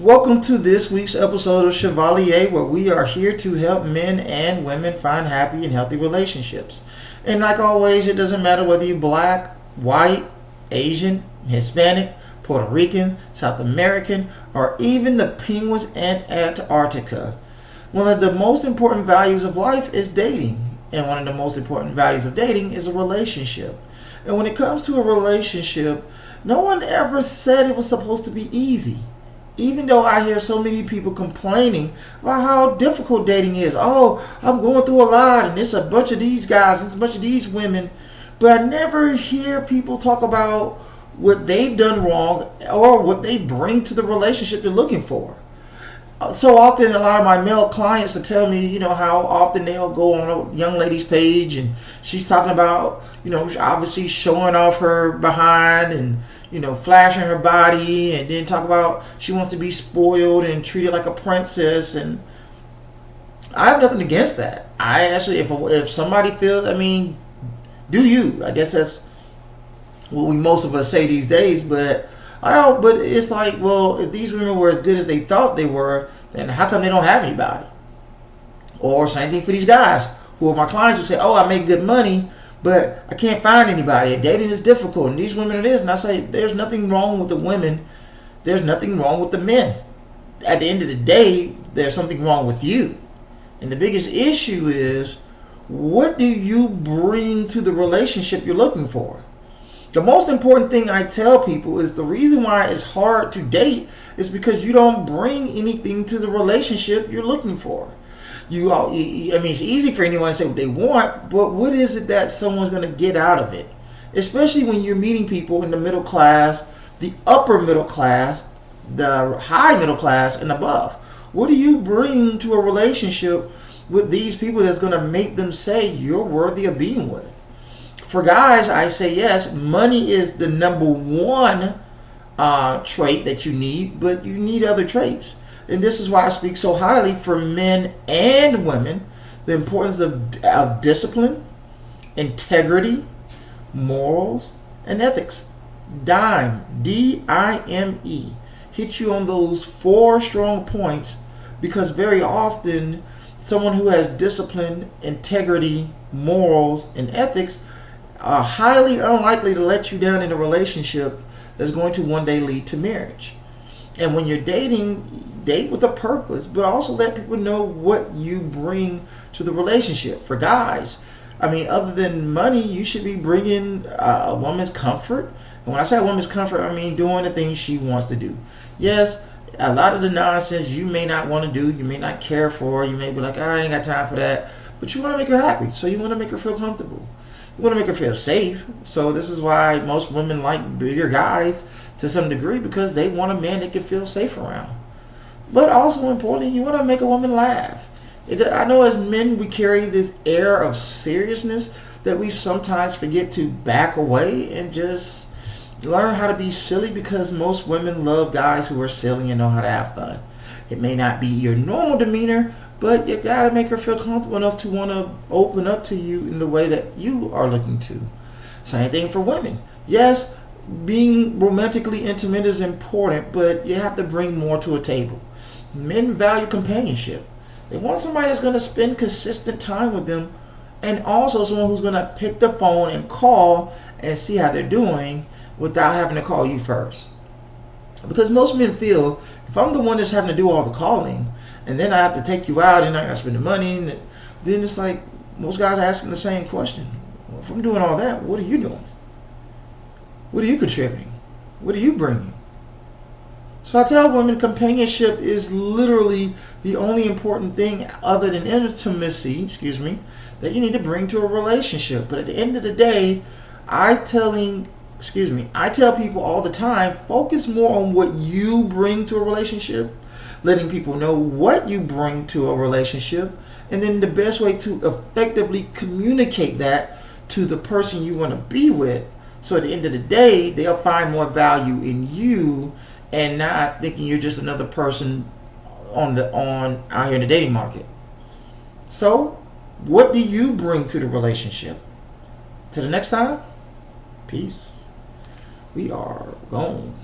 Welcome to this week's episode of Chevalier, where we are here to help men and women find happy and healthy relationships. And like always, it doesn't matter whether you're black, white, Asian, Hispanic, Puerto Rican, South American, or even the penguins in Antarctica. One of the most important values of life is dating. And one of the most important values of dating is a relationship. And when it comes to a relationship, no one ever said it was supposed to be easy. Even though I hear so many people complaining about how difficult dating is. Oh, I'm going through a lot and it's a bunch of these guys and it's a bunch of these women. But I never hear people talk about what they've done wrong or what they bring to the relationship they're looking for. So often a lot of my male clients will tell me, how often they'll go on a young lady's page and she's talking about, obviously showing off her behind and, flashing her body, and then talk about she wants to be spoiled and treated like a princess. And I have nothing against that. I actually, if somebody feels, do you? I guess that's what most of us say these days. But but it's like, well, if these women were as good as they thought they were, then how come they don't have anybody? Or same thing for these guys who are my clients who say, oh, I make good money, but I can't find anybody. Dating is difficult, and these women are this. And I say, there's nothing wrong with the women. There's nothing wrong with the men. At the end of the day, there's something wrong with you. And the biggest issue is, what do you bring to the relationship you're looking for? The most important thing I tell people is the reason why it's hard to date is because you don't bring anything to the relationship you're looking for. It's easy for anyone to say what they want, but what is it that someone's going to get out of it? Especially when you're meeting people in the middle class, the upper middle class, the high middle class, and above. What do you bring to a relationship with these people that's going to make them say you're worthy of being with? For guys, I say yes, money is the number one trait that you need, but you need other traits. And this is why I speak so highly for men and women, the importance of discipline, integrity, morals, and ethics. DIME, D-I-M-E, hit you on those 4 strong points, because very often someone who has discipline, integrity, morals, and ethics are highly unlikely to let you down in a relationship that's going to one day lead to marriage. And when you're dating, date with a purpose, but also let people know what you bring to the relationship. For guys, other than money, you should be bringing a woman's comfort. And when I say a woman's comfort, I mean doing the things she wants to do. Yes, a lot of the nonsense you may not want to do, you may not care for, you may be like, I ain't got time for that. But you want to make her happy, so you want to make her feel comfortable. You want to make her feel safe. So this is why most women like bigger guys to some degree, because they want a man they can feel safe around. But also importantly, you want to make a woman laugh. I know as men we carry this air of seriousness that we sometimes forget to back away and just learn how to be silly, because most women love guys who are silly and know how to have fun. It may not be your normal demeanor, but you got to make her feel comfortable enough to want to open up to you in the way that you are looking to. Same thing for women. Yes, being romantically intimate is important, but you have to bring more to a table. Men value companionship. They want somebody that's going to spend consistent time with them, and also someone who's going to pick the phone and call and see how they're doing without having to call you first. Because most men feel, if I'm the one that's having to do all the calling, and then I have to take you out and I got to spend the money, and then it's like most guys are asking the same question. Well, if I'm doing all that, what are you doing? What are you contributing? What are you bringing? So I tell women companionship is literally the only important thing other than intimacy, that you need to bring to a relationship. But at the end of the day, I tell people all the time, focus more on what you bring to a relationship, letting people know what you bring to a relationship, and then the best way to effectively communicate that to the person you want to be with. So at the end of the day, they'll find more value in you and not thinking you're just another person on out here in the dating market. So, what do you bring to the relationship? Till the next time, peace. We are gone.